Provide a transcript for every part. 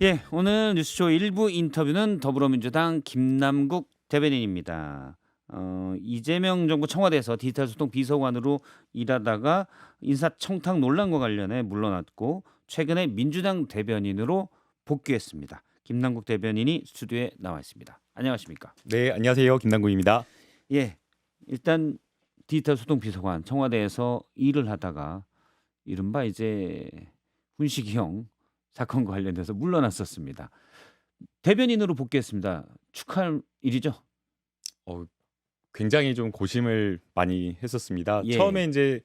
예, 오늘 뉴스쇼 일부 인터뷰는 더불어민주당 김남국 대변인입니다. 이재명 정부 청와대에서 디지털 소통 비서관으로 일하다가 인사청탁 논란과 관련해 물러났고 최근에 민주당 대변인으로 복귀했습니다. 김남국 대변인이 스튜디오에 나와 있습니다. 안녕하십니까? 네, 안녕하세요. 김남국입니다. 예, 일단 디지털 소통 비서관 청와대에서 일을 하다가 이른바 이제 훈시기형 사건과 관련돼서 물러났었습니다. 대변인으로 복귀했습니다. 축하할 일이죠? 어 굉장히 좀 고심을 많이 했었습니다. 처음에 예. 이제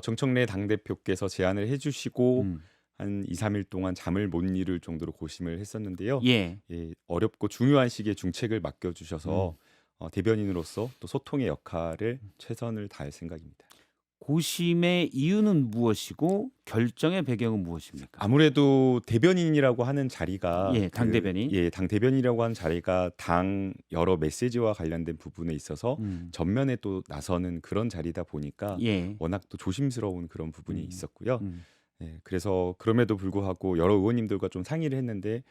정청래 당대표께서 제안을 해 주시고 음. 한 2-3일 동안 잠을 못 이룰 정도로 고심을 했었는데요. 예. 예, 어렵고 중요한 시기에 중책을 맡겨 주셔서 음. 대변인으로서 또 소통의 역할을 최선을 다할 생각입니다. 고심의 이유는 무엇이고 결정의 배경은 무엇입니까? 아무래도 대변인이라고 하는 자리가 예, 당 대변인. 당 대변인이라고 하는 자리가 당 여러 메시지와 관련된 부분에 있어서 음. 전면에 또 나서는 그런 자리다 보니까 예. 워낙 또 조심스러운 그런 부분이 음. 있었고요. 음. 예, 그래서 그럼에도 불구하고 여러 의원님들과 좀 상의를 했는데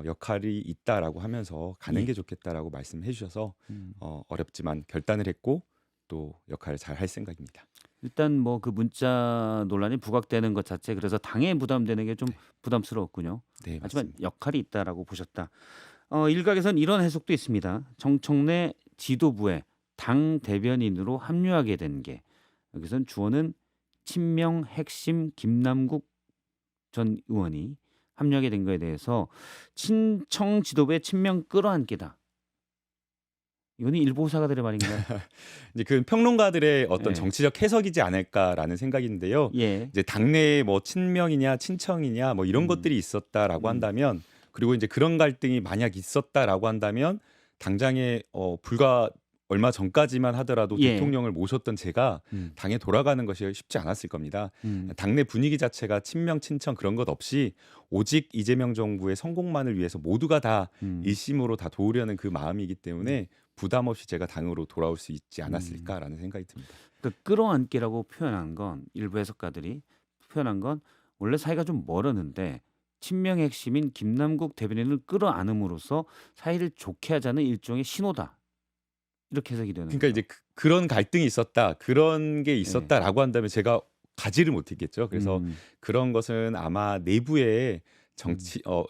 역할이 있다라고 하면서 가는 예. 게 좋겠다라고 말씀해 주셔서 음. 어렵지만 결단을 했고 또 역할을 잘 할 생각입니다. 일단 뭐 그 문자 논란이 부각되는 것 자체 그래서 당에 부담되는 게 좀 네. 부담스러웠군요. 네, 하지만 맞습니다. 역할이 있다라고 보셨다. 일각에선 이런 해석도 있습니다. 정청래 지도부에 당 대변인으로 합류하게 된 게 여기선 주어는 친명 핵심 김남국 전 의원이 합류하게 된 거에 대해서 친청 지도부의 친명 끌어안기다. 이거는 일부 호사가들의 말인가요? 이제 그 평론가들의 어떤 예. 정치적 해석이지 않을까라는 생각인데요. 예. 이제 당내에 뭐 친명이냐 친청이냐 뭐 이런 음. 것들이 있었다라고 음. 한다면, 그리고 이제 그런 갈등이 만약 있었다라고 한다면 당장에 불과 얼마 전까지만 하더라도 예. 대통령을 모셨던 제가 음. 당에 돌아가는 것이 쉽지 않았을 겁니다. 음. 당내 분위기 자체가 친명 친청 그런 것 없이 오직 이재명 정부의 성공만을 위해서 모두가 다 음. 일심으로 다 도우려는 그 마음이기 음. 때문에 부담 없이 제가 당으로 돌아올 수 있지 음. 않았을까라는 생각이 듭니다. 그 끌어안기라고 표현한 건 일부 해석가들이 표현한 건 원래 사이가 좀 멀었는데 친명의 핵심인 김남국 대변인을 끌어안음으로써 사이를 좋게 하자는 일종의 신호다. 이렇게 해석이 되는 그러니까 이제 거죠. 그런 갈등이 있었다, 그런 게 예. 있었다라고 한다면 제가 가지를 못했겠죠. 그래서 음. 그런 것은 아마 내부의 음.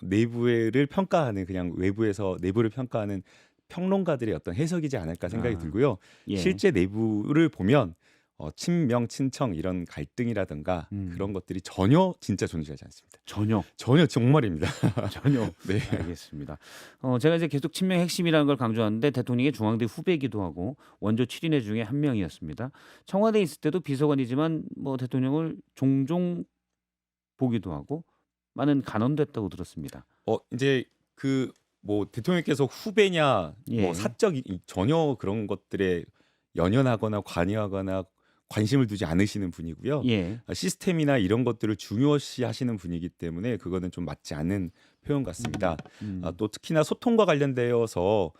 내부를 평가하는, 그냥 외부에서 내부를 평가하는 평론가들의 어떤 해석이지 않을까 생각이 아. 들고요. 예. 실제 내부를 보면 친명, 친청 이런 갈등이라든가 그런 음. 것들이 전혀 진짜 존재하지 않습니다. 전혀, 전혀 정말입니다. 전혀 네. 알겠습니다. 제가 이제 계속 친명의 핵심이라는 걸 강조하는데 대통령의 중앙대 후배이기도 하고 원조 7인회 중에 한 명이었습니다. 청와대에 있을 때도 비서관이지만 뭐 대통령을 종종 보기도 하고 많은 간언도 했다고 들었습니다. 이제 그 뭐 대통령께서 후배냐 뭐 예. 사적 전혀 그런 것들에 연연하거나 관여하거나 관심을 두지 않으시는 분이고요. 예. 시스템이나 이런 것들을 중요시하시는 분이기 때문에 그거는 좀 맞지 않는 표현 같습니다. 음. 또 특히나 소통과 관련되어서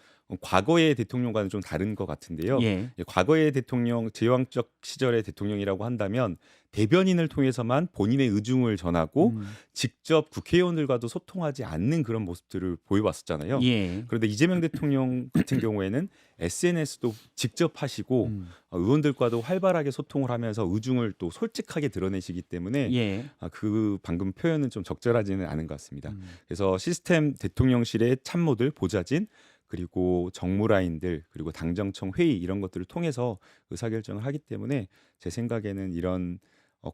과거의 대통령과는 좀 다른 것 같은데요. 예. 과거의 대통령, 제왕적 시절의 대통령이라고 한다면 대변인을 통해서만 본인의 의중을 전하고 음. 직접 국회의원들과도 소통하지 않는 그런 모습들을 보여왔었잖아요. 예. 그런데 이재명 대통령 같은 경우에는 SNS도 직접 하시고 음. 의원들과도 활발하게 소통을 하면서 의중을 또 솔직하게 드러내시기 때문에 예. 그 방금 표현은 좀 적절하지는 않은 것 같습니다. 음. 그래서 시스템 대통령실의 참모들, 보좌진, 그리고 정무라인들, 그리고 당정청 회의 이런 것들을 통해서 의사결정을 하기 때문에 제 생각에는 이런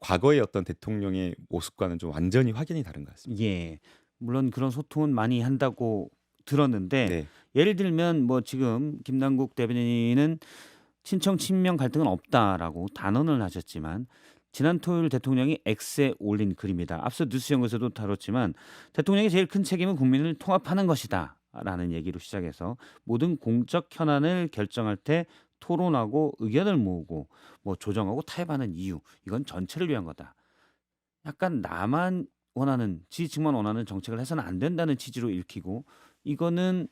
과거의 어떤 대통령의 모습과는 좀 완전히 확연히 다른 것 같습니다. 예. 물론 그런 소통은 많이 한다고 들었는데 네. 예를 들면 뭐 지금 김남국 대변인은 친청 친명 갈등은 없다라고 단언을 하셨지만 지난 토요일 대통령이 X에 올린 글입니다. 앞서 뉴스 연구에서도 다뤘지만 대통령의 제일 큰 책임은 국민을 통합하는 것이다라는 얘기로 시작해서 모든 공적 현안을 결정할 때 토론하고 의견을 모으고 뭐 조정하고 타협하는 이유 이건 전체를 위한 거다. 약간 나만 원하는 지지층만 원하는 정책을 해서는 안 된다는 취지로 읽히고 이거는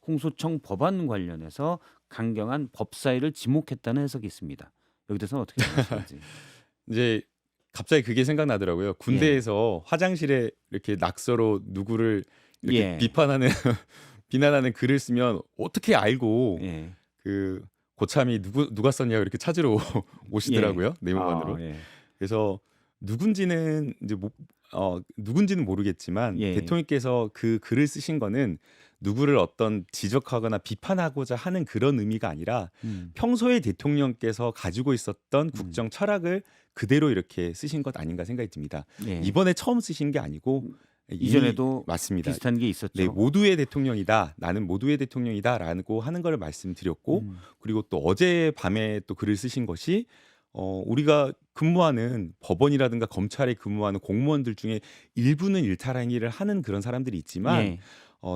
공소청 법안 관련해서 강경한 법사위를 지목했다는 해석이 있습니다. 여기 대해서는 어떻게 생각하시는지? 이제 갑자기 그게 생각나더라고요. 예. 군대에서 화장실에 이렇게 낙서로 누구를 이렇게 예. 비판하는 비난하는 글을 쓰면 어떻게 알고 예. 그 고참이 누가 썼냐고 이렇게 찾으러 예. 오시더라고요. 내무반으로. 예. 그래서 누군지는 이제 누군지는 모르겠지만 예. 대통령께서 그 글을 쓰신 거는 누구를 어떤 지적하거나 비판하고자 하는 그런 의미가 아니라 평소에 대통령께서 가지고 있었던 국정 철학을 그대로 이렇게 쓰신 것 아닌가 생각이 듭니다. 예. 이번에 처음 쓰신 게 아니고 이미 이전에도 맞습니다. 비슷한 게 네, 있었죠. 모두의 대통령이다. 나는 모두의 대통령이다라고 하는 걸 말씀드렸고, 음. 그리고 또 어제 밤에 또 글을 쓰신 것이 우리가 근무하는 법원이라든가 검찰에 근무하는 공무원들 중에 일부는 일탈행위를 하는 그런 사람들이 있지만 예.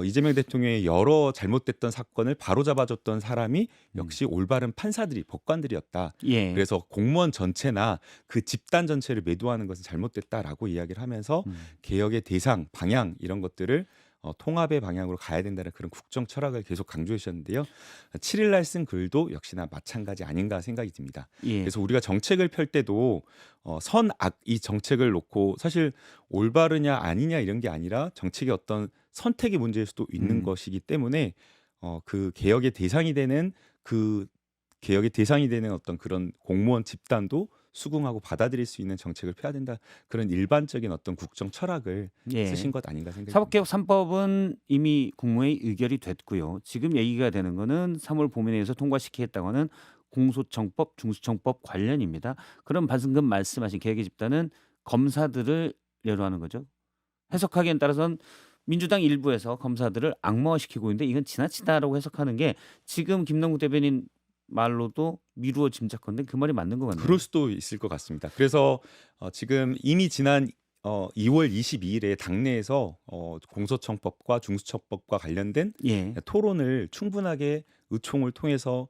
이재명 대통령의 여러 잘못됐던 사건을 바로잡아줬던 사람이 역시 올바른 판사들이 법관들이었다. 예. 그래서 공무원 전체나 그 집단 전체를 매도하는 것은 잘못됐다라고 이야기를 하면서 개혁의 대상, 방향 이런 것들을 통합의 방향으로 가야 된다는 그런 국정 철학을 계속 강조해 주셨는데요. 7일 날 쓴 글도 역시나 마찬가지 아닌가 생각이 듭니다. 예. 그래서 우리가 정책을 펼 때도 선악 이 정책을 놓고 사실 올바르냐 아니냐 이런 게 아니라 정책의 어떤 선택의 문제일 수도 있는 것이기 때문에 그 개혁의 대상이 되는 어떤 그런 공무원 집단도 수긍하고 받아들일 수 있는 정책을 펴야 된다. 그런 일반적인 어떤 국정 철학을 예. 쓰신 것 아닌가 생각이 듭니다. 사법개혁 3법은 이미 국무회의 의결이 됐고요. 지금 얘기가 되는 거는 3월 본회의에서 통과시키겠다고 하는 공소청법, 중수청법 관련입니다. 그럼 방금 말씀하신 개혁의 집단은 검사들을 예로 하는 거죠. 해석하기엔 따라서는 민주당 일부에서 검사들을 악마화시키고 있는데 이건 지나치다라고 해석하는 게 지금 김남국 대변인 말로도 미루어 짐작컨대 그 말이 맞는 것 같네요. 그럴 수도 있을 것 같습니다. 그래서 지금 이미 지난 2월 22일에 당내에서 공소청법과 중수청법과 관련된 예. 토론을 충분하게 의총을 통해서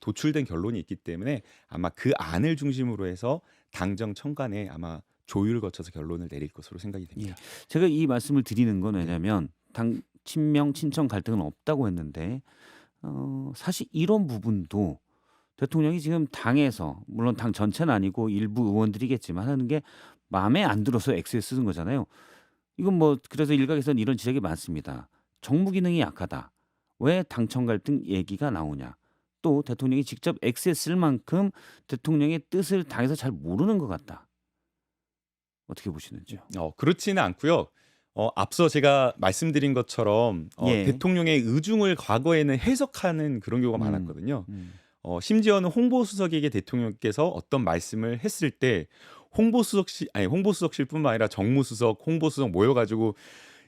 도출된 결론이 있기 때문에 아마 그 안을 중심으로 해서 당정 청간에 아마 조율을 거쳐서 결론을 내릴 것으로 생각이 됩니다. 제가 이 말씀을 드리는 건 왜냐하면 당 친명 친청 갈등은 없다고 했는데 사실 이런 부분도 대통령이 지금 당에서 물론 당 전체는 아니고 일부 의원들이겠지만 하는 게 마음에 안 들어서 X에 쓰는 거잖아요. 이건 뭐 그래서 일각에서는 이런 지적이 많습니다. 정무 기능이 약하다. 왜 당청 갈등 얘기가 나오냐. 또 대통령이 직접 X에 쓸 만큼 대통령의 뜻을 당에서 잘 모르는 것 같다. 어떻게 보시는지요? 그렇지는 않고요. 앞서 제가 말씀드린 것처럼 예. 대통령의 의중을 과거에는 해석하는 그런 경우가 많았거든요. 심지어는 홍보수석에게 대통령께서 어떤 말씀을 했을 때 홍보수석실뿐만 아니라 정무수석, 홍보수석 모여가지고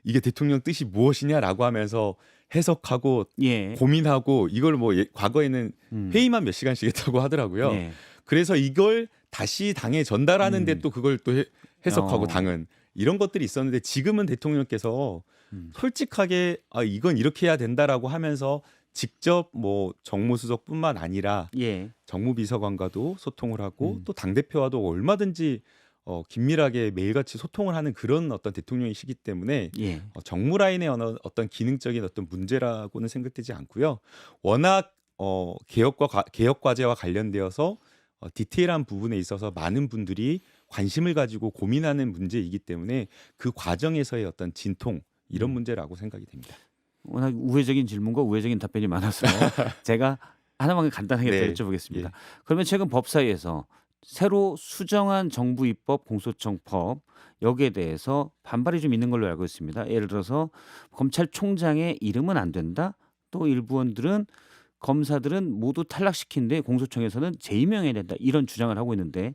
이게 대통령 뜻이 무엇이냐라고 하면서 해석하고 예. 고민하고 이걸 과거에는 회의만 몇 시간씩 했다고 하더라고요. 예. 그래서 이걸 다시 당에 전달하는데 또 그걸 또 해석하고 당은 이런 것들이 있었는데 지금은 대통령께서 솔직하게 이건 이렇게 해야 된다라고 하면서 직접 뭐 정무수석뿐만 아니라 예. 정무비서관과도 소통을 하고 또 당대표와도 얼마든지 긴밀하게 매일같이 소통을 하는 그런 어떤 대통령이시기 때문에 예. 정무 라인의 어떤 기능적인 어떤 문제라고는 생각되지 않고요. 워낙 개혁 과제와 관련되어서 디테일한 부분에 있어서 많은 분들이 관심을 가지고 고민하는 문제이기 때문에 그 과정에서의 어떤 진통 이런 문제라고 생각이 됩니다. 워낙 우회적인 질문과 우회적인 답변이 많아서 제가 하나만 간단하게 네. 여쭤보겠습니다. 예. 그러면 최근 법사위에서 새로 수정한 정부 입법 공소청법 여기에 대해서 반발이 좀 있는 걸로 알고 있습니다. 예를 들어서 검찰총장의 이름은 안 된다. 또 일부원들은 검사들은 모두 탈락시킨데 공소청에서는 재임명해야 된다. 이런 주장을 하고 있는데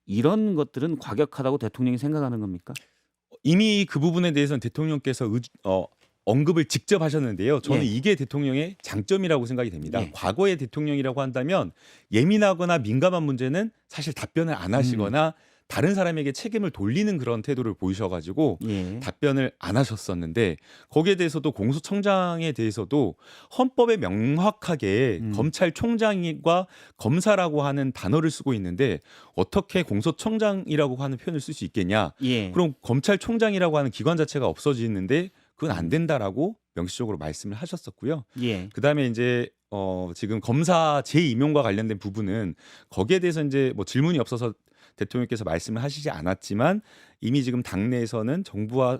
이런 것들은 과격하다고 대통령이 생각하는 겁니까? 이미 그 부분에 대해서는 대통령께서 언급을 직접 하셨는데요. 저는 예. 이게 대통령의 장점이라고 생각이 됩니다. 예. 과거의 대통령이라고 한다면 예민하거나 민감한 문제는 사실 답변을 안 하시거나 다른 사람에게 책임을 돌리는 그런 태도를 보이셔가지고 예. 답변을 안 하셨었는데 거기에 대해서도 공소청장에 대해서도 헌법에 명확하게 검찰총장과 검사라고 하는 단어를 쓰고 있는데 어떻게 공소청장이라고 하는 표현을 쓸 수 있겠냐? 예. 그럼 검찰총장이라고 하는 기관 자체가 없어지는데 그건 안 된다라고 명시적으로 말씀을 하셨었고요. 예. 그다음에 이제 지금 검사 재임용과 관련된 부분은 거기에 대해서 이제 뭐 질문이 없어서 대통령께서 말씀을 하시지 않았지만 이미 지금 당내에서는 정부와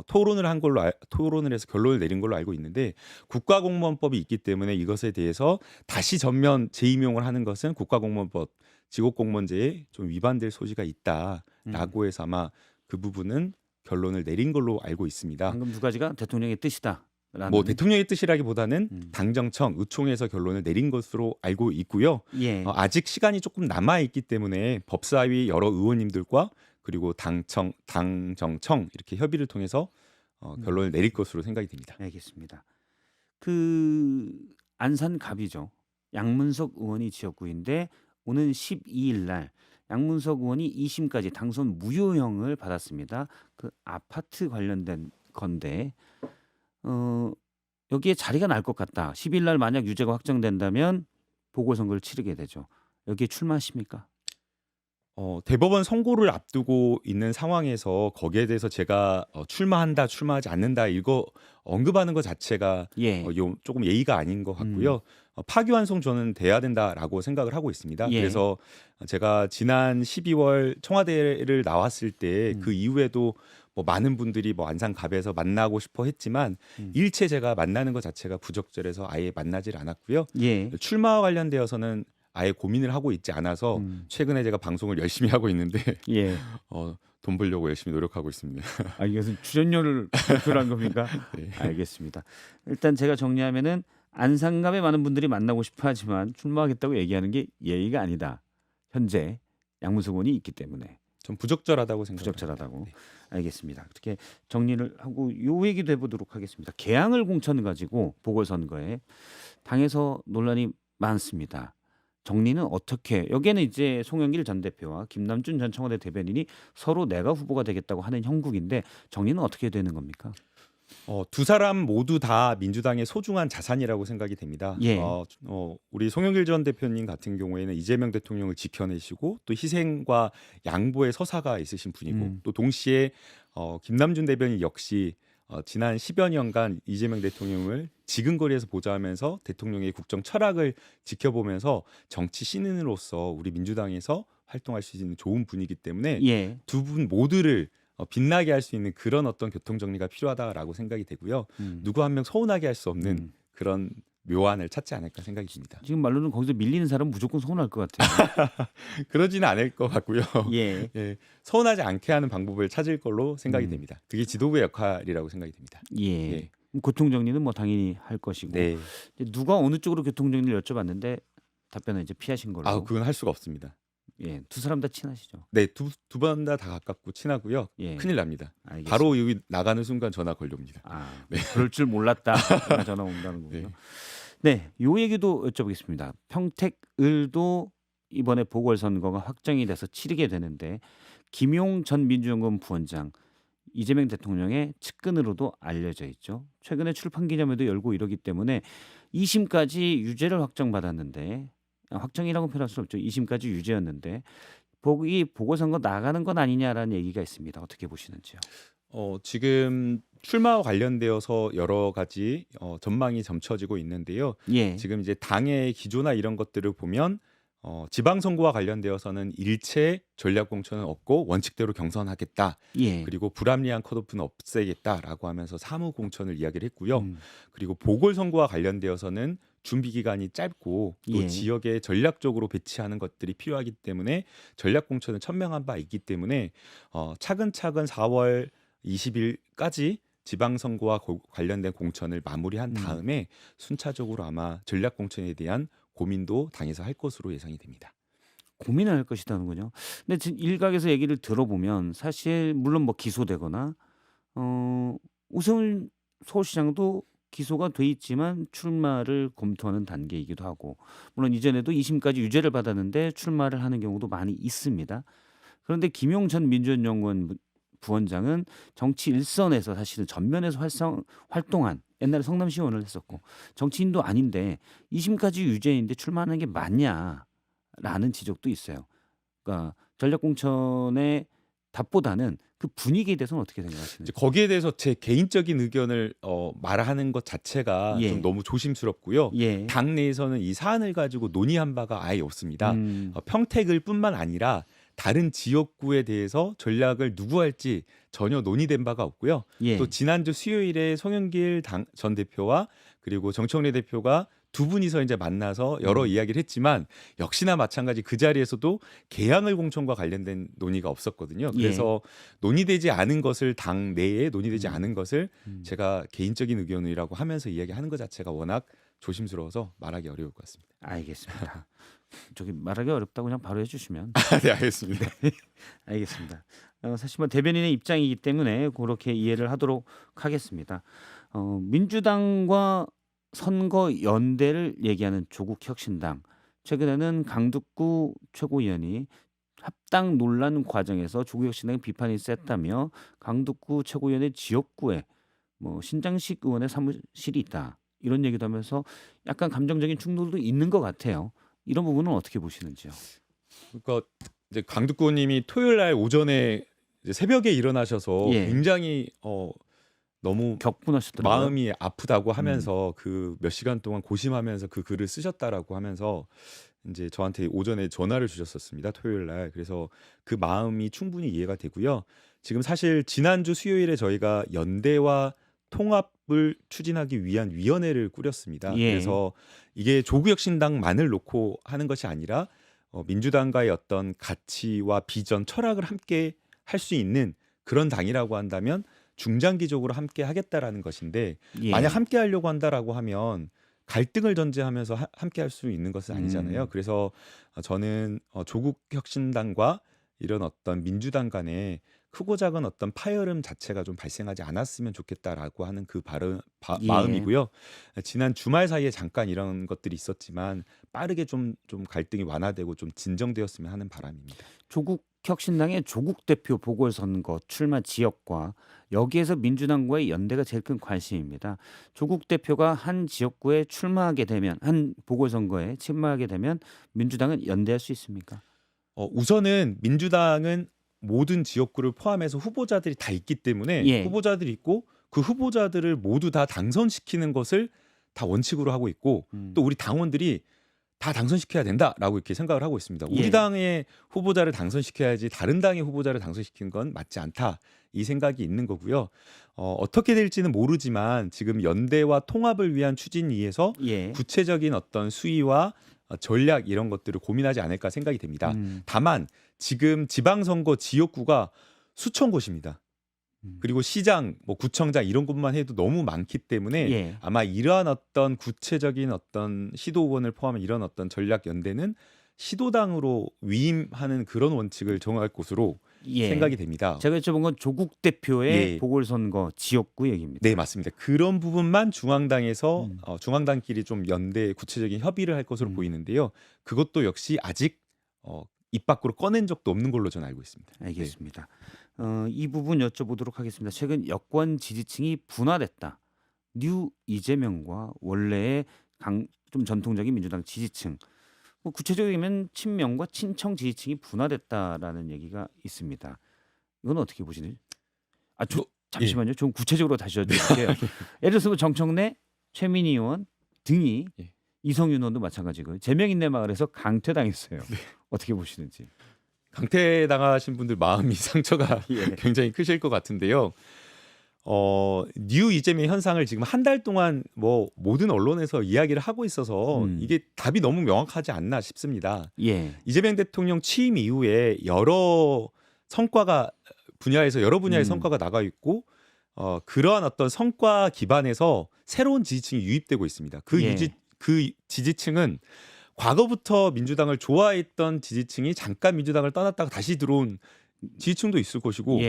토론을 해서 결론을 내린 걸로 알고 있는데 국가공무원법이 있기 때문에 이것에 대해서 다시 전면 재임용을 하는 것은 국가공무원법 직업공무원제에 좀 위반될 소지가 음. 있다라고 해서 아마 그 부분은 결론을 내린 걸로 알고 있습니다. 방금 두 가지가 대통령의 뭐 뜻이다라는. 대통령의 뜻이라기보다는 음. 당정청, 의총에서 결론을 내린 것으로 알고 있고요. 예. 아직 시간이 조금 남아 있기 때문에 법사위 여러 의원님들과 그리고 당정청 이렇게 협의를 통해서 결론을 내릴 것으로 생각이 됩니다. 알겠습니다. 그 안산갑이죠. 양문석 의원이 지역구인데 오는 12일 날 양문석 의원이 2심까지 당선 무효형을 받았습니다. 그 아파트 관련된 건데 여기에 자리가 날 것 같다. 10일 날 만약 유죄가 확정된다면 보궐선거를 치르게 되죠. 여기에 출마하십니까? 대법원 선고를 앞두고 있는 상황에서 거기에 대해서 제가 출마한다, 출마하지 않는다 이거 언급하는 것 자체가 예. 조금 예의가 아닌 것 같고요. 파기환송 저는 돼야 된다라고 생각을 하고 있습니다. 예. 그래서 제가 지난 12월 청와대를 나왔을 때 그 이후에도 뭐 많은 분들이 뭐 안산갑에서 만나고 싶어 했지만 일체 제가 만나는 것 자체가 부적절해서 아예 만나질 않았고요. 예. 출마와 관련되어서는 아예 고민을 하고 있지 않아서 최근에 제가 방송을 열심히 하고 있는데 예. 돈 벌려고 열심히 노력하고 있습니다. 아, 이것은 출연료를 목표로 한 겁니까? 네. 알겠습니다. 일단 제가 정리하면은 안산갑에 많은 분들이 만나고 싶어 하지만 출마하겠다고 얘기하는 게 예의가 아니다. 현재 양문석 의원이 있기 때문에 좀 부적절하다고 생각합니다. 부적절하다고. 네. 알겠습니다. 그렇게 정리를 하고 요 얘기도 해보도록 하겠습니다. 개항을 공천 가지고 보궐선거에 당에서 논란이 많습니다. 정리는 어떻게? 여기에는 이제 송영길 전 대표와 김남준 전 청와대 대변인이 서로 내가 후보가 되겠다고 하는 형국인데 정리는 어떻게 되는 겁니까? 두 사람 모두 다 민주당의 소중한 자산이라고 생각이 됩니다. 예. 우리 송영길 전 대표님 같은 경우에는 이재명 대통령을 지켜내시고 또 희생과 양보의 서사가 있으신 분이고 또 동시에 김남준 대변인 역시 지난 10여 년간 이재명 대통령을 지근거리에서 보좌하면서 대통령의 국정 철학을 지켜보면서 정치 신인으로서 우리 민주당에서 활동할 수 있는 좋은 분이기 때문에 예. 두 분 모두를 빛나게 할 수 있는 그런 어떤 교통 정리가 필요하다라고 생각이 되고요. 누구 한 명 서운하게 할 수 없는 그런 묘안을 찾지 않을까 생각이 듭니다. 지금 말로는 거기서 밀리는 사람은 무조건 서운할 것 같아요. 그러지는 않을 것 같고요. 예. 예, 서운하지 않게 하는 방법을 찾을 걸로 생각이 됩니다. 그게 지도부의 역할이라고 생각이 됩니다. 예. 예. 교통 정리는 뭐 당연히 할 것이고. 네. 이제 누가 어느 쪽으로 교통 정리를 여쭤봤는데 답변은 이제 피하신 걸로. 그건 할 수가 없습니다. 예. 두 사람 다 친하시죠? 네, 두 번 다 가깝고 친하고요. 예. 큰일 납니다. 알겠습니다. 바로 여기 나가는 순간 전화 걸려옵니다. 그럴 줄 몰랐다. 전화 온다는 거군요. 네, 요 얘기도 여쭤보겠습니다. 평택을도 이번에 보궐선거가 확정이 돼서 치르게 되는데 김용 전 민주연구원 부원장 이재명 대통령의 측근으로도 알려져 있죠. 최근에 출판 기념회도 열고 이러기 때문에 2심까지 유죄를 확정받았는데 확정이라고 표현할 수 없죠. 2심까지 유죄였는데 이 보궐선거 나가는 건 아니냐라는 얘기가 있습니다. 어떻게 보시는지요? 지금 출마와 관련되어서 여러 가지 전망이 점쳐지고 있는데요. 예. 지금 이제 당의 기조나 이런 것들을 보면 지방선거와 관련되어서는 일체 전략공천은 없고 원칙대로 경선하겠다. 예. 그리고 불합리한 컷오프는 없애겠다라고 하면서 사무공천을 이야기를 했고요. 그리고 보궐선거와 관련되어서는 준비 기간이 짧고 또 예. 지역에 전략적으로 배치하는 것들이 필요하기 때문에 전략공천을 천명한 바 있기 때문에 차근차근 4월 20일까지 지방선거와 관련된 공천을 마무리한 다음에 순차적으로 아마 전략공천에 대한 고민도 당에서 할 것으로 예상이 됩니다. 고민을 할 것이라는군요. 근데 지금 일각에서 얘기를 들어보면 사실 물론 뭐 기소되거나 우승을 서울시장도 기소가 돼 있지만 출마를 검토하는 단계이기도 하고 물론 이전에도 2심까지 유죄를 받았는데 출마를 하는 경우도 많이 있습니다. 그런데 김용 전 민주연구원 부원장은 정치 일선에서 사실은 전면에서 활동한 옛날에 성남시의원을 했었고 정치인도 아닌데 2심까지 유죄인데 출마하는 게 맞냐라는 지적도 있어요. 그러니까 전략공천의 답보다는 그 분위기에 대해서는 어떻게 생각하시는지. 거기에 대해서 제 개인적인 의견을 말하는 것 자체가 예. 좀 너무 조심스럽고요. 예. 당 내에서는 이 사안을 가지고 논의한 바가 아예 없습니다. 평택을 뿐만 아니라 다른 지역구에 대해서 전략을 누구 할지 전혀 논의된 바가 없고요. 예. 또 지난주 수요일에 송영길 전 대표와 그리고 정청래 대표가 두 분이서 이제 만나서 여러 이야기를 했지만 역시나 마찬가지 그 자리에서도 개항을 공천과 관련된 논의가 없었거든요. 예. 그래서 논의되지 않은 것을 당 내에 논의되지 음. 않은 것을 음. 제가 개인적인 의견이라고 하면서 이야기하는 것 자체가 워낙 조심스러워서 말하기 어려울 것 같습니다. 알겠습니다. 저기 말하기 어렵다고 그냥 바로 해주시면 네, 알겠습니다. 알겠습니다. 사실 뭐 대변인의 입장이기 때문에 그렇게 이해를 하도록 하겠습니다. 민주당과 선거 연대를 얘기하는 조국혁신당 최근에는 강득구 최고위원이 합당 논란 과정에서 조국혁신당의 비판이 셌다며 강득구 최고위원의 지역구에 뭐 신장식 의원의 사무실이 있다 이런 얘기도 하면서 약간 감정적인 충돌도 있는 것 같아요. 이런 부분은 어떻게 보시는지요? 그러니까 이제 강득구 님이 토요일 날 오전에 이제 새벽에 일어나셔서 예. 굉장히 너무 격분하셨더라고요. 마음이 아프다고 하면서 그 몇 시간 동안 고심하면서 그 글을 쓰셨다라고 하면서 이제 저한테 오전에 전화를 주셨었습니다. 토요일 날. 그래서 그 마음이 충분히 이해가 되고요. 지금 사실 지난주 수요일에 저희가 연대와 통합을 추진하기 위한 위원회를 꾸렸습니다. 예. 그래서 이게 조국혁신당만을 놓고 하는 것이 아니라 민주당과의 어떤 가치와 비전, 철학을 함께 할 수 있는 그런 당이라고 한다면 중장기적으로 함께 하겠다라는 것인데 예. 만약 함께 하려고 한다라고 하면 갈등을 전제하면서 함께 할 수 있는 것은 아니잖아요. 그래서 저는 조국혁신당과 이런 어떤 민주당 간에 크고 작은 어떤 파열음 자체가 좀 발생하지 않았으면 좋겠다라고 하는 그 예. 마음이고요. 지난 주말 사이에 잠깐 이런 것들이 있었지만 빠르게 좀 갈등이 완화되고 좀 진정되었으면 하는 바람입니다. 조국혁신당의 조국 대표 보궐선거 출마 지역과 여기에서 민주당과의 연대가 제일 큰 관심입니다. 조국 대표가 한 지역구에 출마하게 되면 한 보궐선거에 출마하게 되면 민주당은 연대할 수 있습니까? 우선은 민주당은 모든 지역구를 포함해서 후보자들이 다 있기 때문에 예. 후보자들이 있고 그 후보자들을 모두 다 당선시키는 것을 다 원칙으로 하고 있고 또 우리 당원들이 다 당선시켜야 된다라고 이렇게 생각을 하고 있습니다. 예. 우리 당의 후보자를 당선시켜야지 다른 당의 후보자를 당선시키는 건 맞지 않다. 이 생각이 있는 거고요. 어떻게 될지는 모르지만 지금 연대와 통합을 위한 추진위에서 예. 구체적인 어떤 수위와 전략 이런 것들을 고민하지 않을까 생각이 됩니다. 다만 지금 지방선거 지역구가 수천 곳입니다. 그리고 시장, 뭐 구청장 이런 곳만 해도 너무 많기 때문에 예. 아마 이러한 어떤 구체적인 어떤 시도원을 포함한 이런 어떤 전략 연대는 시도당으로 위임하는 그런 원칙을 정할 것으로 예. 생각이 됩니다. 제가 여쭤본 건 조국 대표의 예. 보궐선거 지역구 얘기입니다. 네, 맞습니다. 그런 부분만 중앙당에서 중앙당끼리 좀 연대 구체적인 협의를 할 것으로 보이는데요. 그것도 역시 아직 입 밖으로 꺼낸 적도 없는 걸로 저는 알고 있습니다. 알겠습니다. 이 부분 여쭤보도록 하겠습니다. 최근 여권 지지층이 분화됐다. 뉴 이재명과 원래의 좀 전통적인 민주당 지지층. 뭐 구체적이면 친명과 친청 지지층이 분화됐다라는 얘기가 있습니다. 이건 어떻게 보시나요? 잠시만요. 좀 구체적으로 다시 여쭤볼게요. 예를 들어서 정청래, 최민희 의원 등이 예. 이성윤 의원도 마찬가지고요. 제명인내 마을에서 강퇴당했어요. 어떻게 보시는지. 강퇴당하신 분들 마음이 상처가 예. 굉장히 크실 것 같은데요. 뉴 이재명 현상을 지금 한 달 동안 뭐 모든 언론에서 이야기를 하고 있어서 이게 답이 너무 명확하지 않나 싶습니다. 예. 이재명 대통령 취임 이후에 여러 분야의 성과가 나가 있고 그러한 어떤 성과 기반에서 새로운 지지층이 유입되고 있습니다. 그 지지층은 과거부터 민주당을 좋아했던 지지층이 잠깐 민주당을 떠났다가 다시 들어온 지지층도 있을 것이고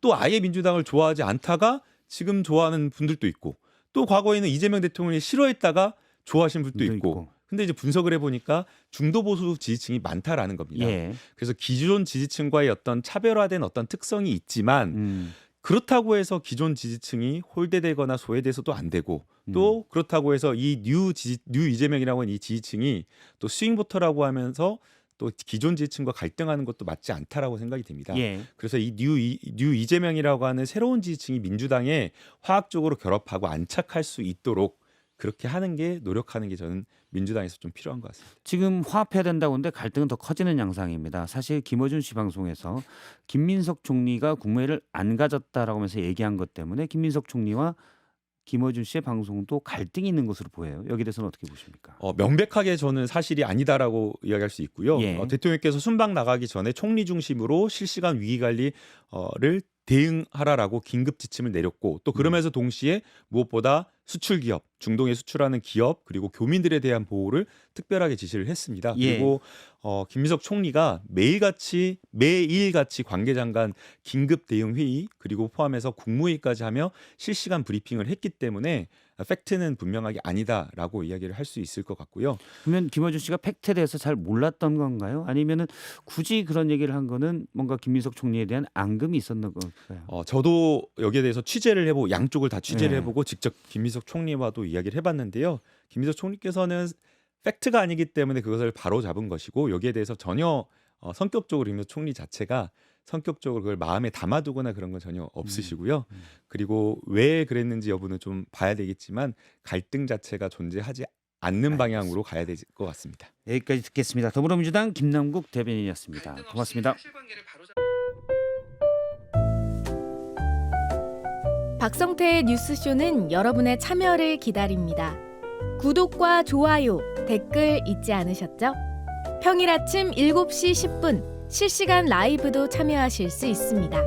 또 아예 민주당을 좋아하지 않다가 지금 좋아하는 분들도 있고 또 과거에는 이재명 대통령이 싫어했다가 좋아하신 분도 있고 근데 이제 분석을 해보니까 중도 보수 지지층이 많다라는 겁니다. 그래서 기존 지지층과의 어떤 차별화된 어떤 특성이 있지만 그렇다고 해서 기존 지지층이 홀대되거나 소외돼서도 안 되고 또 그렇다고 해서 이 뉴 이재명이라고 하는 이 지지층이 또 스윙보터라고 하면서 또 기존 지지층과 갈등하는 것도 맞지 않다라고 생각이 됩니다. 그래서 이 뉴 이재명이라고 하는 새로운 지지층이 민주당에 화학적으로 결합하고 안착할 수 있도록 그렇게 하는 게 노력하는 게 저는 민주당에서 좀 필요한 것 같습니다. 지금 화합해야 된다고 하는데 갈등은 더 커지는 양상입니다. 사실 김어준 씨 방송에서 김민석 총리가 국무회의를 안 가졌다라고 하면서 얘기한 것 때문에 김민석 총리와 김어준 씨의 방송도 갈등이 있는 것으로 보여요. 여기에 대해서는 어떻게 보십니까? 명백하게 저는 사실이 아니다라고 이야기할 수 있고요. 예. 대통령께서 순방 나가기 전에 총리 중심으로 실시간 위기 관리를 대응하라라고 긴급 지침을 내렸고 또 그러면서 동시에 무엇보다 수출 기업, 중동에 수출하는 기업 그리고 교민들에 대한 보호를 특별하게 지시를 했습니다. 예. 그리고 김민석 총리가 매일같이 관계장관 긴급 대응 회의 그리고 포함해서 국무회의까지 하며 실시간 브리핑을 했기 때문에 팩트는 분명하게 아니다라고 이야기를 할 수 있을 것 같고요. 그러면 김어준 씨가 팩트에 대해서 잘 몰랐던 건가요? 아니면은 굳이 그런 얘기를 한 거는 뭔가 김민석 총리에 대한 앙금이 있었던 걸까요? 저도 여기에 대해서 양쪽을 다 취재를 네. 해보고 직접 김민석 총리와도 이야기를 해봤는데요. 김민석 총리께서는 팩트가 아니기 때문에 그것을 바로 잡은 것이고 여기에 대해서 전혀 성격적으로 김민석 총리 자체가 성격적으로 그걸 마음에 담아두거나 그런 건 전혀 없으시고요. 그리고 왜 그랬는지 여부는 좀 봐야 되겠지만 갈등 자체가 존재하지 않는 방향으로 가야 될 것 같습니다. 여기까지 듣겠습니다. 더불어민주당 김남국 대변인이었습니다. 고맙습니다. 박성태의 뉴스쇼는 여러분의 참여를 기다립니다. 구독과 좋아요, 댓글 잊지 않으셨죠? 평일 아침 7시 10분 실시간 라이브도 참여하실 수 있습니다.